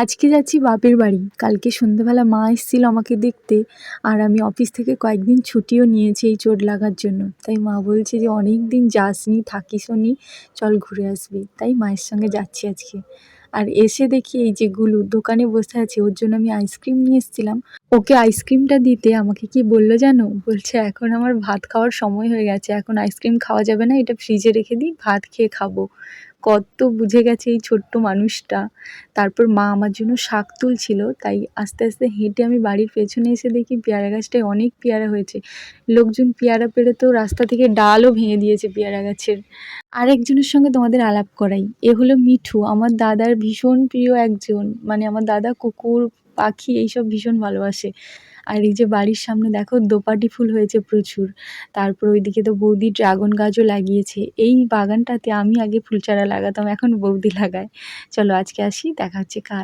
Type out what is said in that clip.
আজকে যাচ্ছি বাপের বাড়ি। কালকে সন্ধ্যেবেলা মা এসেছিল আমাকে দেখতে, আর আমি অফিস থেকে কয়েকদিন ছুটিও নিয়েছি এই চোট লাগার জন্য। তাই মা বলছে যে অনেক দিন যাসনি, থাকিসও নি, চল ঘুরে আসবি। তাই মায়ের সঙ্গে যাচ্ছি আজকে। আর এসে দেখি এই যে গুলু দোকানে বসে আছে, ওর জন্য আমি আইসক্রিম নিয়ে এসেছিলাম। ওকে আইসক্রিমটা দিতে আমাকে কি বলল জানো? বলছে এখন আমার ভাত খাওয়ার সময় হয়ে গেছে, এখন আইসক্রিম খাওয়া যাবে না, এটা ফ্রিজে রেখে দিই, ভাত খেয়ে খাবো। কত বুঝে গেছে এই ছোট্ট মানুষটা। তারপর মা আমার জন্য শাক তুলছিল, তাই আস্তে আস্তে হেঁটে আমি বাড়ির পেছনে এসে দেখি পেয়ারা গাছটায় অনেক পেয়ারা হয়েছে। লোকজন পেয়ারা পেড়ে তো রাস্তা থেকে ডালও ভেঙে দিয়েছে পেয়ারা গাছের। আরেকজনের সঙ্গে তোমাদের আলাপ করাই, এ হলো মিঠু, আমার দাদার ভীষণ প্রিয় একজন। মানে আমার দাদা কুকুর, পাখি এইসব ভীষণ ভালোবাসে। আর এই যে বাড়ির সামনে দেখো দোপাটি ফুল হয়েছে প্রচুর। তারপর ওইদিকে তো বৌদি ড্রাগন গাছও লাগিয়েছে। এই বাগানটাতে আমি আগে ফুল চারা লাগাতাম, এখন বৌদি লাগায়। চলো আজকে আসি, দেখা হচ্ছে কাল।